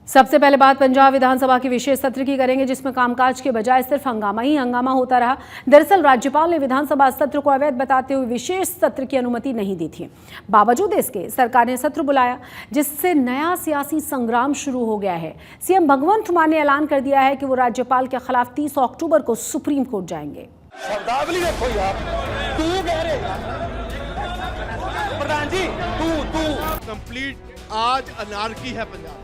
सबसे पहले बात पंजाब विधानसभा के विशेष सत्र की करेंगे, जिसमें कामकाज के बजाय सिर्फ हंगामा ही हंगामा होता रहा। दरअसल राज्यपाल ने विधानसभा सत्र को अवैध बताते हुए विशेष सत्र की अनुमति नहीं दी थी। बावजूद इसके सरकार ने सत्र बुलाया, जिससे नया सियासी संग्राम शुरू हो गया है। सीएम भगवंत मान ने ऐलान कर दिया है कि वो राज्यपाल के खिलाफ 30 अक्टूबर को सुप्रीम कोर्ट जाएंगे। शब्दावली देखो यार, तू कह रहे प्रधान जी, तू कंप्लीट आज अनारकी है पंजाब,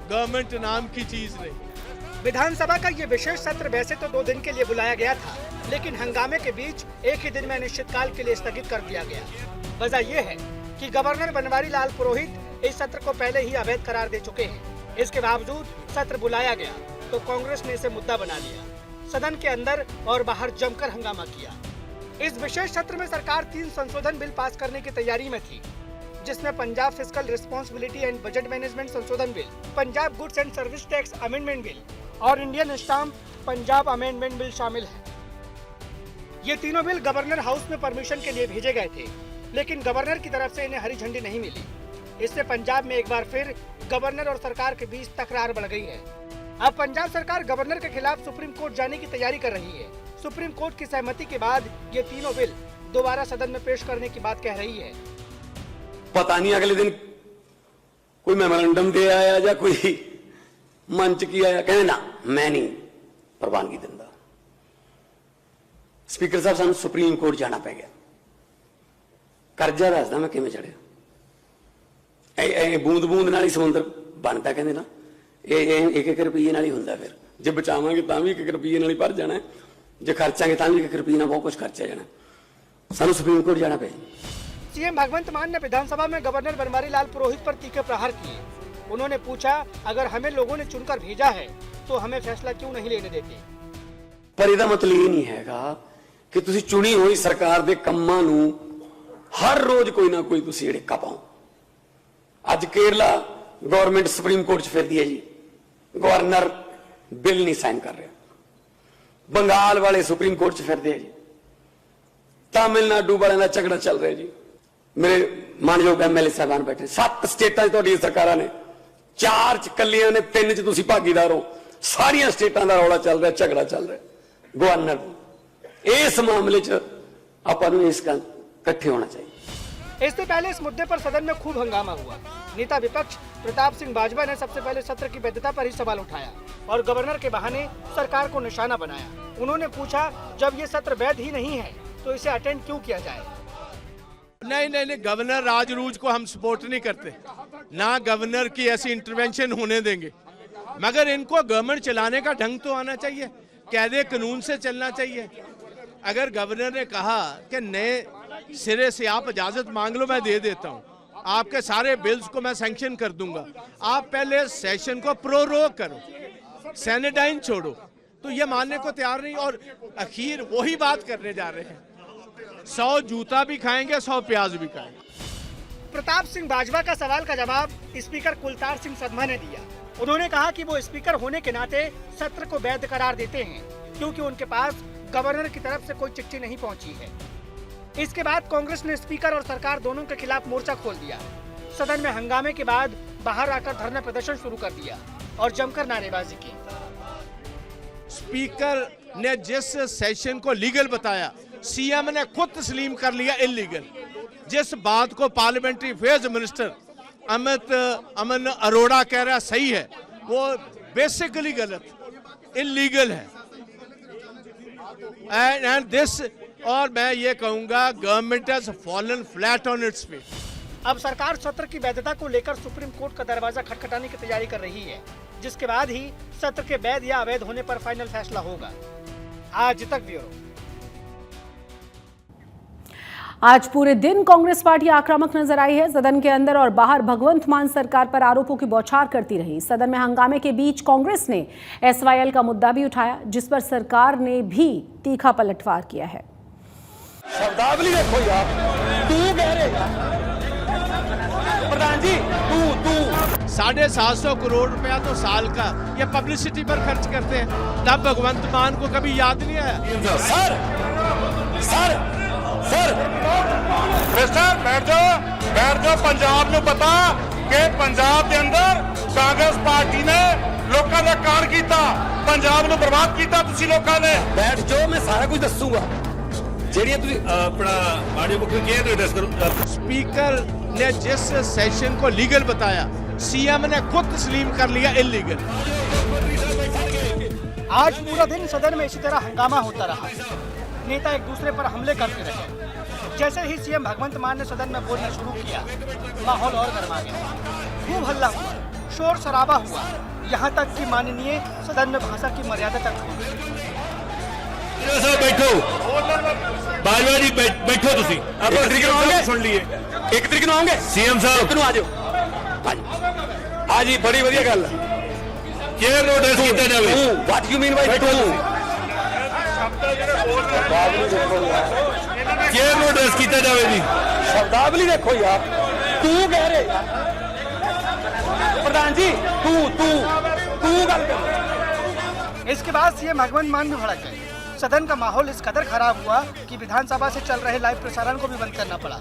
गवर्नमेंट नाम की चीज नहीं। विधानसभा का ये विशेष सत्र वैसे तो 2 दिन के लिए बुलाया गया था, लेकिन हंगामे के बीच एक ही दिन में अनिश्चितकाल के लिए स्थगित कर दिया गया। वजह यह है कि गवर्नर बनवारी लाल पुरोहित इस सत्र को पहले ही अवैध करार दे चुके हैं। इसके बावजूद सत्र बुलाया गया तो कांग्रेस ने इसे मुद्दा बना लिया, सदन के अंदर और बाहर जमकर हंगामा किया। इस विशेष सत्र में सरकार 3 संशोधन बिल पास करने की तैयारी में थी, जिसमें Punjab fiscal responsibility and budget management संशोधन bill, Punjab goods and service tax amendment bill और Indian stamp Punjab amendment bill शामिल है। ये तीनों बिल गवर्नर हाउस में परमिशन के लिए भेजे गए थे, लेकिन गवर्नर की तरफ से इन्हें हरी झंडी नहीं मिली। इससे पंजाब में एक बार फिर गवर्नर और सरकार के बीच तकरार बढ़ गई है। अब पंजाब सरकार गवर्नर के खिलाफ सुप्रीम कोर्ट जाने की तैयारी कर रही है। सुप्रीम कोर्ट की सहमति के बाद ये तीनों बिल दोबारा सदन में पेश करने की बात कह रही है। पता नहीं अगले दिन कोई मेमोरेंडम दे आया या कोई मंच की आया, कहने ना मैं नहीं प्रवानगी दिंदा। स्पीकर साहब सानू सुप्रीम कोर्ट जाना पै गया। कर्जा दसदा मैं किवें चढ़िया, बूंद बूंद नाल ही समुंदर बनता, कहते ना एक एक रुपये नाल ही हुंदा। फिर जे बचावांगे तां भी 1 रुपये नाल ही भर जाना है, जे खर्चांगे तां भी 1 रुपये नाल बहुत कुछ खर्चा जाना। सानू सुप्रीम कोर्ट जाना पे। सीएम भगवंत मान ने विधानसभा में गवर्नर बनवारी लाल पुरोहित पर तीखे प्रहार किए। उन्होंने पूछा, अगर हमें लोगों ने चुनकर भेजा है तो हमें फैसला क्यों नहीं लेने देते। पर ਇਹਦਾ मतलब ये नहीं हैगा कि तुसी चुनी हुई सरकार दे ਕੰਮਾਂ ਨੂੰ हर रोज कोई ना कोई तुसी ਢਿੱਕਾ ਪਾਓ। ਅੱਜ केरला गवर्नमेंट सुप्रीम कोर्ट च फिरदी है जी, गवर्नर बिल नहीं साइन कर रहा। बंगाल वाले सुप्रीम कोर्ट च फिरदे है जी, तमिलनाडु वाले का झगड़ा चल रहा है जी। मेरे मानयोग MLA साहबान बैठे, 7 स्टेटां तुहाडी सरकारां ने, 4 च कलियां ने, 3 च तुसी भागीदार हो। सारियां स्टेटां दा रौला चल रहा, झगड़ा चल रहा। गवर्नर इस मामले च आपां नूं इस गल इकट्ठे होना चाहिए। इससे पहले इस मुद्दे पर सदन में खूब हंगामा हुआ। नेता विपक्ष प्रताप सिंह बाजवा ने सबसे पहले सत्र की वैधता पर ही सवाल उठाया और गवर्नर के बहाने सरकार को निशाना बनाया। उन्होंने पूछा, जब ये सत्र वैध ही नहीं है तो इसे अटेंड क्यों किया जाए। नहीं, गवर्नर राजरूज को हम सपोर्ट नहीं करते, ना गवर्नर की ऐसी इंटरवेंशन होने देंगे, मगर इनको गवर्नमेंट चलाने का ढंग तो आना चाहिए, कायदे कानून से चलना चाहिए। अगर गवर्नर ने कहा कि नए सिरे से आप इजाजत मांग लो, मैं दे देता हूं, आपके सारे बिल्स को मैं सैंक्शन कर दूंगा, आप पहले सेशन को प्रोरोग करो, सैनिटाइन छोड़ो, तो ये मानने को तैयार नहीं। और आखिर वही बात करने जा रहे हैं, 100 जूता भी खाएंगे, 100 प्याज भी खाएंगे। प्रताप सिंह बाजवा का सवाल का जवाब स्पीकर कुलतार सिंह सधमा ने दिया। उन्होंने कहा कि वो स्पीकर होने के नाते सत्र को वैध करार देते हैं, क्योंकि उनके पास गवर्नर की तरफ से कोई चिट्ठी नहीं पहुंची है। इसके बाद कांग्रेस ने स्पीकर और सरकार दोनों के खिलाफ मोर्चा खोल दिया। सदन में हंगामे के बाद बाहर आकर धरना प्रदर्शन शुरू कर दिया और जमकर नारेबाजी की। स्पीकर ने जिस सेशन को लीगल बताया, सीएम ने खुद तस्लीम कर लिया इलीगल। जिस बात को पार्लियामेंट्री अफेयर्स मिनिस्टर अमन अरोड़ा कह रहा सही है, वो बेसिकली गलत, इलीगल है। एंड दिस, और मैं ये कहूंगा, government has fallen flat on its feet. अब सरकार सत्र की वैधता को लेकर सुप्रीम कोर्ट का दरवाजा खटखटाने की तैयारी कर रही है, जिसके बाद ही सत्र के वैध या अवैध होने पर फाइनल फैसला होगा। आज तक ब्यूरो। आज पूरे दिन कांग्रेस पार्टी आक्रामक नजर आई है। सदन के अंदर और बाहर भगवंत मान सरकार पर आरोपों की बौछार करती रही। सदन में हंगामे के बीच कांग्रेस ने SYL का मुद्दा भी उठाया, जिस पर सरकार ने भी तीखा पलटवार किया है। शब्दावली देखो यार, तू कह रहे प्रधान जी, तू 750 करोड़ रुपया तो साल का ये पब्लिसिटी पर खर्च करते हैं, तब भगवंत मान को कभी याद नहीं आया। सर मिस्टर बैठ जाओ। पंजाब नूं पता कि पंजाब के अंदर ਕਾਂਗਰਸ ਪਾਰਟੀ ਨੇ ਲੋਕਾਂ ਦਾ ਕਾਣ ਕੀਤਾ, ਪੰਜਾਬ ਨੂੰ ਬਰਬਾਦ ਕੀਤਾ ਤੁਸੀਂ ਲੋਕਾਂ ਨੇ। बैठ जाओ, मैं सारा कुछ दसूंगा। ਜਿਹੜੀਆਂ ਤੁਸੀਂ ਆਪਣਾ ਮਾੜੀ ਮੁੱਖ ਕੀ ਐਡਰੈਸ ਕਰੋ। स्पीकर ने जिस सेशन को लीगल बताया, सीएम ने खुद तस्लीम कर लिया इलीगल। आज पूरा दिन सदन में इसी तरह हंगामा होता रहा। नेता एक दूसरे पर हमले करते रहे। जैसे ही सीएम भगवंत मान ने सदन में बोलना शुरू किया, माहौल और गर्मा गया। खूब हल्ला हुआ, शोर शराबा हुआ, यहाँ तक कि माननीय सदन में भाषा की मर्यादा तक हो गई। बैठो बाजवा जी, बैठो ਤੁਸੀਂ। आप एक तरीके आओगे, सुन लिए एक तरीके आओगे सीएम साहब आ जाओ। हाँ जी, बड़ी बढ़िया गल। चेयर नो एड्रेस ਕੀਤਾ ਜਾਵੇ। What you mean by to? Chair नो एड्रेस ਕੀਤਾ ਜਾਵੇ ਜੀ। शब्दावली देखो यार, तू कह रहे यार प्रधान जी, तू गल कर। इसके बाद सीएम भगवंत मान भी भड़क गए। सदन का माहौल इस कदर खराब हुआ कि विधानसभा से चल रहे लाइव प्रसारण को भी बंद करना पड़ा।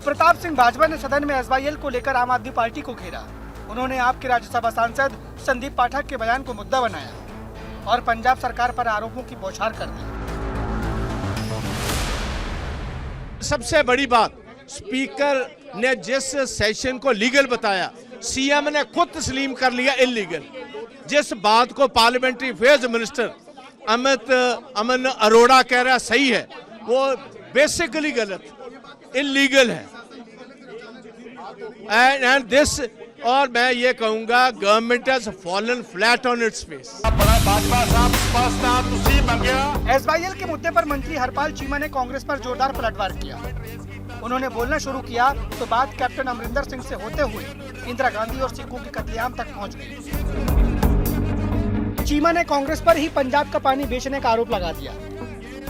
प्रताप सिंह बाजवा ने सदन में एसवाईएल को लेकर आम आदमी पार्टी को घेरा। उन्होंने आपके राज्यसभा सांसद संदीप पाठक के बयान को मुद्दा बनाया और पंजाब सरकार पर आरोपों की बौछार कर दी। सबसे बड़ी बात, स्पीकर ने जिस सेशन को लीगल बताया, सीएम ने खुद तस्लीम कर लिया इलीगल। जिस बात को पार्लियामेंट्री अफेयर्स मिनिस्टर अमन अरोड़ा कह रहा सही है, वो बेसिकली गलत, इलीगल है। एंड दिस, और मैं ये कहूंगा, government has fallen flat on its face. ਬੜਾ ਬਾਜਵਾ ਸਾਹਿਬ ਸਪਸ਼ਟ ਆ, ਤੁਸੀਂ ਮੰਗਿਆ। एसवाईएल के मुद्दे पर मंत्री हरपाल चीमा ने कांग्रेस पर जोरदार पलटवार किया। उन्होंने बोलना शुरू किया तो बात कैप्टन अमरिंदर सिंह से होते हुए इंदिरा गांधी और सिखों के कत्लेआम तक पहुंच गई। चीमा ने कांग्रेस पर ही पंजाब का पानी बेचने का आरोप लगा दिया।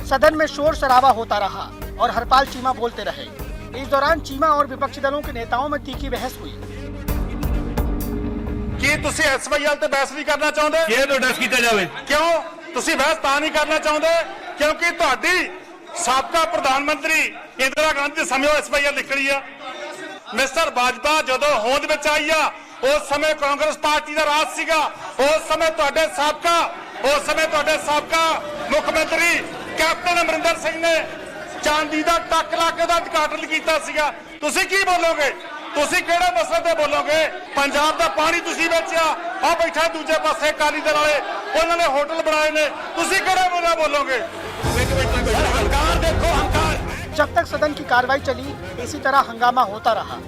सदन में शोर शराबा होता रहा और हरपाल चीमा बोलते रहे। इस दौरान चीमा और विपक्षी दलों के नेताओं में तीखी बहस हुई। ਕੀ ਤੁਸੀਂ ਐਸਵਾਈਐਲ ਤੇ ਬਹਿਸ ਨਹੀਂ ਕਰਨਾ ਚਾਹੁੰਦੇ? ਚੇयर नो एड्रेस ਕੀਤਾ ਜਾਵੇ। ਕਿਉਂ ਤੁਸੀਂ ਬਹਿਸ ਤਾਂ ਨਹੀਂ ਕਰਨਾ ਚਾਹੁੰਦੇ ਕਿਉਂਕਿ ਤੁਹਾਡੀ ਸਾਬਕਾ ਪ੍ਰਧਾਨ ਮੰਤਰੀ ਇੰਦਰਾ ਗਾਂਧੀ ਦੇ ਸਮੇਂ ਐਸਵਾਈਐਲ ਨਿਕਲੀ ਆ। ਮਿਸਟਰ ਬਾਜਵਾ ਜਦੋਂ ਹੋਂਦ ਵਿੱਚ ਆਈ ਆ, ਉਸ ਸਮੇਂ ਕਾਂਗਰਸ ਪਾਰਟੀ ਦਾ ਰਾਜ ਸੀਗਾ। ਉਸ ਸਮੇਂ ਤੁਹਾਡੇ ਸਾਬਕਾ ਮੁੱਖ ਮੰਤਰੀ ਕੈਪਟਨ ਅਮਰਿੰਦਰ ਸਿੰਘ ਨੇ ਚਾਂਦੀ ਦਾ ਟੱਕ ਲਾ ਕੇ ਉਹਦਾ ਉਦਘਾਟਨ ਕੀਤਾ ਸੀਗਾ। ਤੁਸੀਂ ਕੀ ਬੋਲੋਗੇ? ਤੁਸੀਂ ਕਿਹੜੇ ਮਸਲੇ ਤੇ ਬੋਲੋਗੇ? ਪੰਜਾਬ ਦਾ ਪਾਣੀ ਤੁਸੀਂ ਵੇਚਿਆ, ਆ ਬੈਠਾ ਦੂਜੇ ਪਾਸੇ ਅਕਾਲੀ ਦਲ ਵਾਲੇ, ਉਹਨਾਂ ਨੇ ਹੋਟਲ ਬਣਾਏ ਨੇ, ਤੁਸੀਂ ਕਿਹੜੇ ਮੁੱਦੇ ਬੋਲੋਗੇ? हंकार देखो, हंकार। जब तक सदन की कार्रवाई चली, इसी तरह हंगामा होता रहा।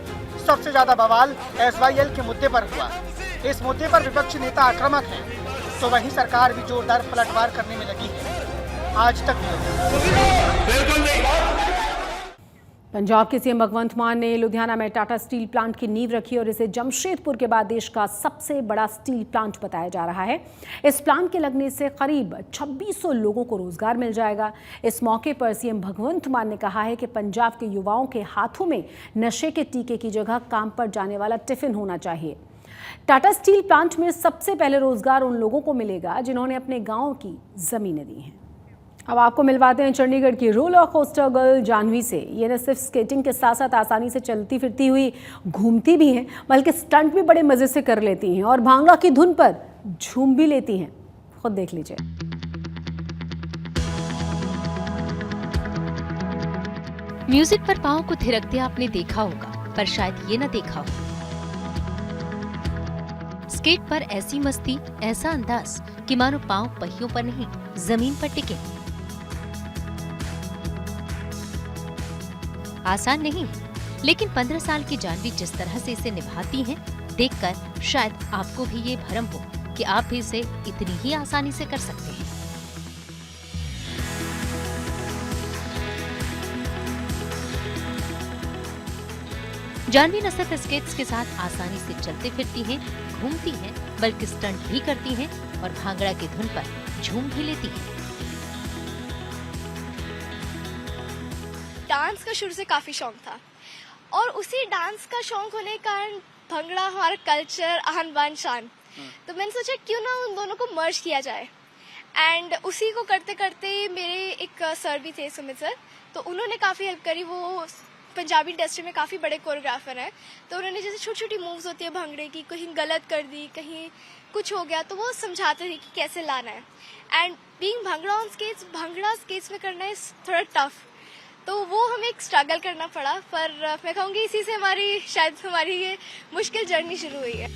सबसे ज्यादा बवाल एसवाईएल के मुद्दे पर हुआ। इस मुद्दे पर विपक्षी नेता आक्रामक हैं, तो वहीं सरकार भी जोरदार पलटवार करने में लगी है। आज तक ਬਿਲਕੁਲ ਨਹੀਂ। पंजाब के सीएम भगवंत मान ने लुधियाना में टाटा स्टील प्लांट की नींव रखी और इसे जमशेदपुर के बाद देश का सबसे बड़ा स्टील प्लांट बताया जा रहा है। इस प्लांट के लगने से करीब 2600 लोगों को रोजगार मिल जाएगा। इस मौके पर सीएम भगवंत मान ने कहा है कि पंजाब के युवाओं के हाथों में नशे के टीके की जगह काम पर जाने वाला टिफिन होना चाहिए। टाटा स्टील प्लांट में सबसे पहले रोजगार उन लोगों को मिलेगा जिन्होंने अपने गाँव की जमीनें दी हैं। अब आपको मिलवाते हैं चंडीगढ़ की रोलर कोस्टर गर्ल जानवी से। ये न सिर्फ स्केटिंग के साथ साथ आसानी से चलती फिरती हुई घूमती भी हैं, बल्कि स्टंट भी बड़े मज़े से कर लेती हैं और भांगड़ा की धुन पर झूम भी लेती हैं। खुद देख लीजिए। म्यूजिक पर पाँव को थिरकते आपने देखा होगा, पर शायद ये न देखा हो स्केट पर ऐसी मस्ती, ऐसा अंदाज कि मानो पाँव पहियों पर नहीं, जमीन पर टिके। आसान नहीं है, लेकिन 15 साल की जानवी जिस तरह से इसे निभाती हैं, देखकर शायद आपको भी ये भ्रम हो कि आप भी इसे इतनी ही आसानी से कर सकते हैं। जानवी न सिर्फ स्केट्स के साथ आसानी से चलते फिरती हैं, घूमती हैं, बल्कि स्टंट भी करती हैं और भांगड़ा की धुन पर झूम भी लेती हैं। डांस का शुरू से काफ़ी शौक था और उसी डांस का शौक होने के कारण भंगड़ा हमारा कल्चर आन बान शान, तो मैंने सोचा क्यों ना उन दोनों को मर्ज किया जाए। एंड उसी को करते करते मेरे एक सर भी थे सुमित सर, तो उन्होंने काफ़ी हेल्प करी। वो पंजाबी इंडस्ट्री में काफ़ी बड़े कोरियोग्राफर हैं, तो उन्होंने जैसे छोटी छोटी मूव्स होती है भंगड़े की, कहीं गलत कर दी, कहीं कुछ हो गया, तो वो समझाते थे कि कैसे लाना है। And being bhangra on stage, bhangra stage में करना इज थोड़ा टफ, तो वो हमें एक स्ट्रगल करना पड़ा, पर मैं कहूँगी इसी से हमारी ये मुश्किल जर्नी शुरू हुई है।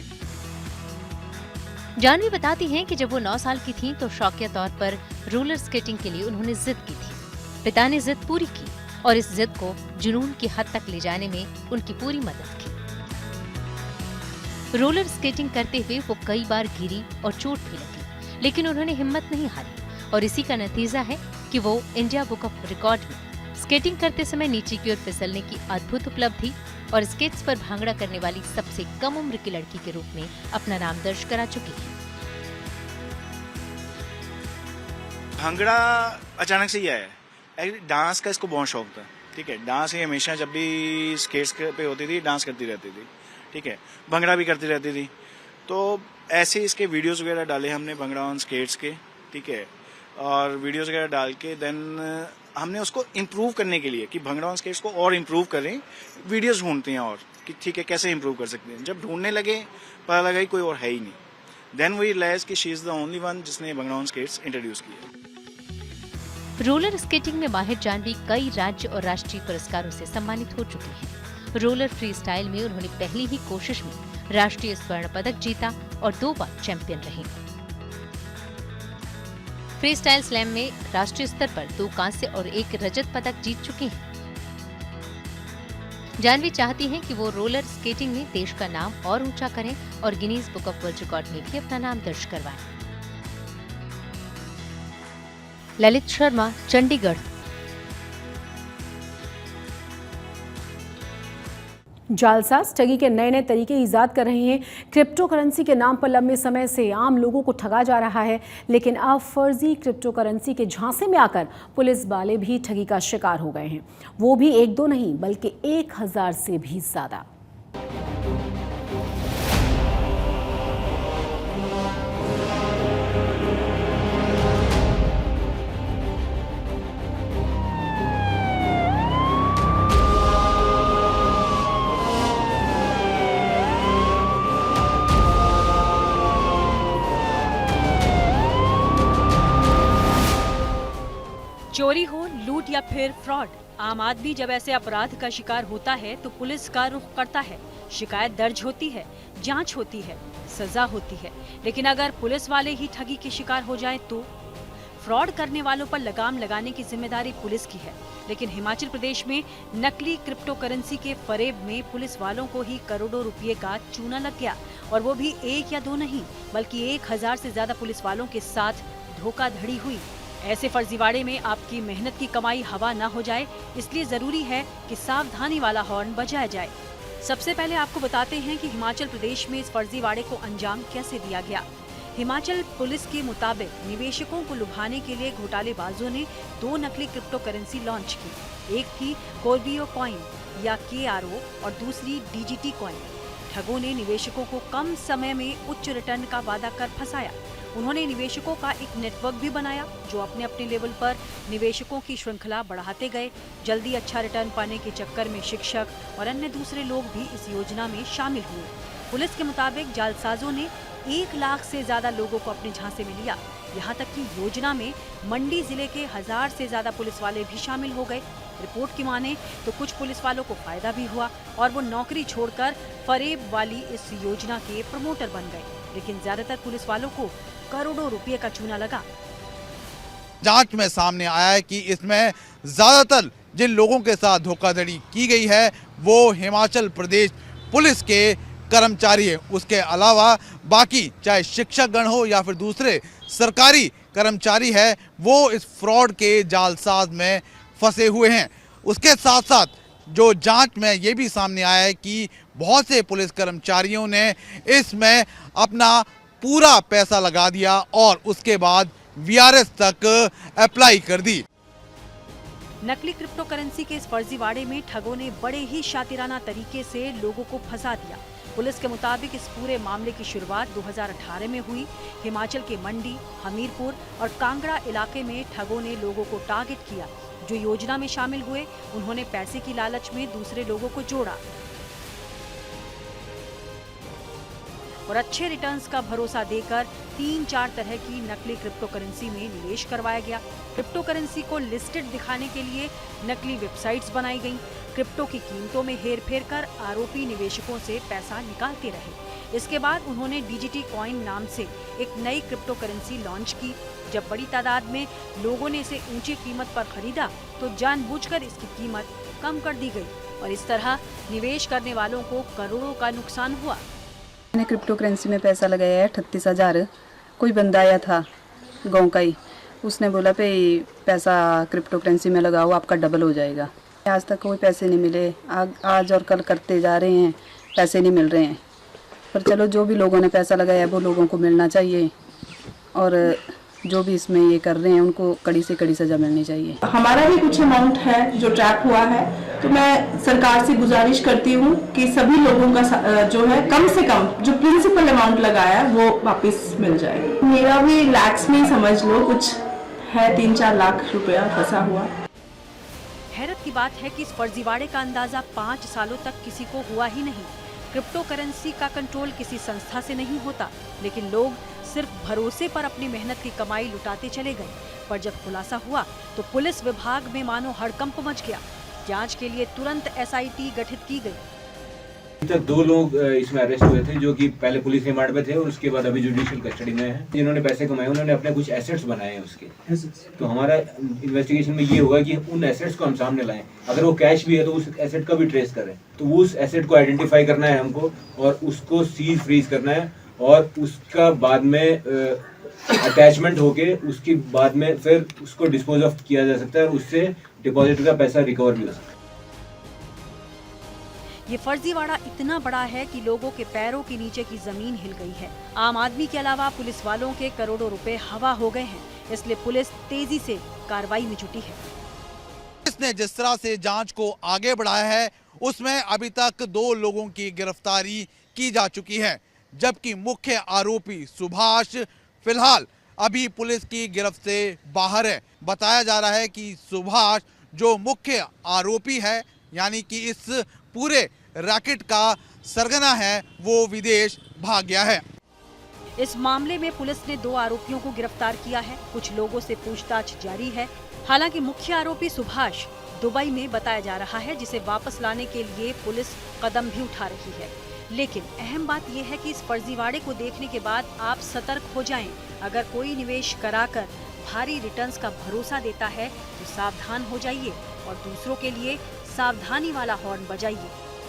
जानवी बताती हैं कि जब वो 9 साल की थीं तो शौकिया तौर पर रोलर स्केटिंग के लिए उन्होंने जिद की थी। पिता ने जिद पूरी की और इस जिद को जुनून की हद तक ले जाने में उनकी पूरी मदद की। रोलर स्केटिंग करते हुए वो कई बार गिरी और चोट भी लगी, लेकिन उन्होंने हिम्मत नहीं हारी और इसी का नतीजा है कि वो इंडिया बुक ऑफ रिकॉर्ड में स्केटिंग करते समय नीचे की ओर फिसलने की अद्भुत उपलब्धि और स्केट्स पर भांगड़ा करने वाली सबसे कम उम्र की लड़की के रूप में अपना नाम दर्ज करा चुकी है। भांगड़ा अचानक से ही आया है। डांस का इसको बहुत शौक था, ठीक है। डांस ये हमेशा जब भी स्केट्स पे होती थी डांस करती रहती थी, ठीक है। भंगड़ा भी करती रहती थी, तो ऐसे इसके वीडियोस वगैरह डाले हमने भंगड़ा ऑन स्केट्स के, ठीक है। और वीडियोस वगैरह डाल के देन हमने उसको इम्प्रूव करने के लिए कि भंगड़ा ऑन स्केट्स को और इम्प्रूव करें, वीडियोस ढूंढते हैं और कि ठीक है कैसे इम्प्रूव कर सकते हैं। जब ढूंढने लगे पता लगा कोई और है ही नहीं, देन वी रियलाइज कि she is the only one जिसने भंगड़ा ऑन स्केट्स इंट्रोड्यूस किया। रोलर स्केटिंग में माहिर जानवी कई राज्य और राष्ट्रीय पुरस्कारों से सम्मानित हो चुकी हैं। रोलर फ्री स्टाइल में उन्होंने पहली ही कोशिश में राष्ट्रीय स्वर्ण पदक जीता और 2 बार चैंपियन रही। फ्री स्टाइल स्लैम में राष्ट्रीय स्तर पर 2 कांस्य और 1 रजत पदक जीत चुकी हैं। जानवी चाहती हैं कि वो रोलर स्केटिंग में देश का नाम और ऊंचा करें और Guinness book of world record में भी अपना नाम दर्ज करवाएं। ललित शर्मा, चंडीगढ़। जालसाज ठगी के नए नए तरीके ईजाद कर रहे हैं। क्रिप्टो करेंसी के नाम पर लंबे समय से आम लोगों को ठगा जा रहा है, लेकिन अब फर्जी क्रिप्टो करेंसी के झांसे में आकर पुलिस वाले भी ठगी का शिकार हो गए हैं, वो भी 1-2 नहीं बल्कि 1000 से भी ज्यादा। चोरी हो, लूट या फिर फ्रॉड, आम आदमी जब ऐसे अपराध का शिकार होता है तो पुलिस का रुख करता है। शिकायत दर्ज होती है, जांच होती है, सजा होती है, लेकिन अगर पुलिस वाले ही ठगी के शिकार हो जाएं तो फ्रॉड करने वालों पर लगाम लगाने की जिम्मेदारी पुलिस की है। लेकिन हिमाचल प्रदेश में नकली क्रिप्टो करेंसी के फरेब में पुलिस वालों को ही करोड़ों रुपए का चूना लग गया, और वो भी 1 या 2 नहीं बल्कि 1000 से ज्यादा पुलिस वालों के साथ धोखाधड़ी हुई। ऐसे फर्जीवाड़े में आपकी मेहनत की कमाई हवा न हो जाए, इसलिए जरूरी है कि सावधानी वाला हॉर्न बजाया जाए। सबसे पहले आपको बताते हैं कि हिमाचल प्रदेश में इस फर्जीवाड़े को अंजाम कैसे दिया गया। हिमाचल पुलिस के मुताबिक निवेशकों को लुभाने के लिए घोटालेबाजों ने 2 नकली क्रिप्टो करेंसी लॉन्च की। एक थी कोर्बियो कॉइन या KRO और दूसरी DGT कॉइन। ठगों ने निवेशकों को कम समय में उच्च रिटर्न का वादा कर फंसाया। उन्होंने निवेशकों का एक नेटवर्क भी बनाया जो अपने अपने लेवल पर निवेशकों की श्रृंखला बढ़ाते गए। जल्दी अच्छा रिटर्न पाने के चक्कर में शिक्षक और अन्य दूसरे लोग भी इस योजना में शामिल हुए। पुलिस के मुताबिक जालसाजों ने 1 लाख से ज्यादा लोगों को अपने झांसे में लिया। यहाँ तक कि योजना में मंडी जिले के 1000 से ज्यादा पुलिस वाले भी शामिल हो गए। रिपोर्ट की माने तो कुछ पुलिस वालों को फायदा भी हुआ और वो नौकरी छोड़कर फरेब वाली इस योजना के प्रमोटर बन गए, लेकिन ज्यादातर पुलिस वालों को करोड़ों रुपए का चूना लगा। जांच में सामने आया है कि इसमें ज्यादातर जिन लोगों के साथ धोखाधड़ी की गई है वो हिमाचल प्रदेश पुलिस के कर्मचारी है। उसके अलावा बाकी चाहे शिक्षक गण हो या फिर दूसरे सरकारी कर्मचारी है वो इस फ्रॉड के जालसाज में फंसे हुए हैं। उसके साथ साथ जो जांच में ये भी सामने आया है कि बहुत से पुलिस कर्मचारियों ने इसमें अपना पूरा पैसा लगा दिया और उसके बाद VRS तक अप्लाई कर दी। नकली क्रिप्टो करेंसी के इस फर्जीवाड़े में ठगों ने बड़े ही शातिराना तरीके से लोगों को फंसा दिया। पुलिस के मुताबिक इस पूरे मामले की शुरुआत 2018 में हुई। हिमाचल के मंडी, हमीरपुर और कांगड़ा इलाके में ठगों ने लोगों को टारगेट किया। जो योजना में शामिल हुए, उन्होंने पैसे की लालच में दूसरे लोगों को जोड़ा और अच्छे रिटर्न्स का भरोसा देकर 3-4 तरह की नकली क्रिप्टो करेंसी में निवेश करवाया गया। क्रिप्टो करेंसी को लिस्टेड दिखाने के लिए नकली वेबसाइट्स बनाई गईं। क्रिप्टो की कीमतों में हेरफेर कर आरोपी निवेशकों से पैसा निकालते रहे। इसके बाद उन्होंने डिजिटी कॉइन नाम से एक नई क्रिप्टो करेंसी लॉन्च की। जब बड़ी तादाद में लोगों ने इसे ऊंची कीमत पर खरीदा तो जानबूझकर इसकी कीमत कम कर दी गई और इस तरह निवेश करने वालों को करोड़ों का नुकसान हुआ। मैंने क्रिप्टो करेंसी में पैसा लगाया है 38,000। कोई बंदा आया था गांव का ही, उसने बोला पे पैसा क्रिप्टो करेंसी में लगाओ, आपका डबल हो जाएगा। आज तक कोई पैसे नहीं मिले। आज और कल करते जा रहे हैं, पैसे नहीं मिल रहे हैं। पर चलो, जो भी लोगों ने पैसा लगाया वो लोगों को मिलना चाहिए और जो भी इसमें ये कर रहे हैं उनको कड़ी से कड़ी सजा मिलनी चाहिए। हमारा भी कुछ अमाउंट है जो ट्रैप हुआ है, तो मैं सरकार से गुजारिश करती हूँ कि सभी लोगों का जो है कम से कम जो प्रिंसिपल अमाउंट लगाया है वो वापस मिल जाए। मेरा भी लैक्स में समझ लो कुछ है, 3-4 लाख रुपया फंसा हुआ। हैरत की बात है कि इस फर्जीवाड़े का अंदाजा 5 सालों तक किसी को हुआ ही नहीं। क्रिप्टो करेंसी का कंट्रोल किसी संस्था से नहीं होता, लेकिन लोग सिर्फ भरोसे पर अपनी मेहनत की कमाई लुटाते चले गए। पर जब खुलासा हुआ तो पुलिस विभाग में मानो हड़कंप मच गया। जांच के लिए तुरंत SIT गठित की गई। अभी तक 2 लोग इसमें अरेस्ट हुए थे, जो कि पहले पुलिस रिमांड में थे और उसके बाद अभी जुडिशियल कस्टडी में हैं। जिन्होंने पैसे कमाए उन्होंने अपने कुछ एसेट्स बनाए हैं उसके। तो हमारा इन्वेस्टिगेशन में ये होगा कि उन एसेट्स को हम सामने लाएं। अगर वो कैश भी है तो उस एसेट का भी ट्रेस करें। तो वो उस एसेट को आइडेंटिफाई करना है हमको और उसको सीज फ्रीज करना है और उसका बाद में अटैचमेंट होके उसके बाद में फिर उसको डिस्पोज ऑफ किया जा सकता है और उससे डिपॉजिट का पैसा रिकवर भी हो सकता है। ये फर्जीवाड़ा इतना बड़ा है कि लोगों के पैरों के नीचे की जमीन हिल गई है। आम आदमी के अलावा पुलिस वालों के करोड़ों रुपए हवा हो गए हैं, इसलिए पुलिस तेजी से कार्रवाई में जुटी है। पुलिस ने जिस तरह से जांच को आगे बढ़ाया है उसमें अभी तक 2 लोगों की गिरफ्तारी की जा चुकी है, जबकि मुख्य आरोपी सुभाष फिलहाल अभी पुलिस की गिरफ्त से बाहर है। बताया जा रहा है कि सुभाष जो मुख्य आरोपी है, यानी कि इस पूरे रैकेट का सरगना है, वो विदेश भाग गया है। इस मामले में पुलिस ने 2 आरोपियों को गिरफ्तार किया है। कुछ लोगों से पूछताछ जारी है। हालांकि मुख्य आरोपी सुभाष दुबई में बताया जा रहा है, जिसे वापस लाने के लिए पुलिस कदम भी उठा रही है। लेकिन अहम बात यह है कि इस फर्जीवाड़े को देखने के बाद आप सतर्क हो जाएं। अगर कोई निवेश कराकर भारी रिटर्न्स का भरोसा देता है तो सावधान हो जाइए और दूसरों के लिए सावधानी वाला हॉर्न बजाइए।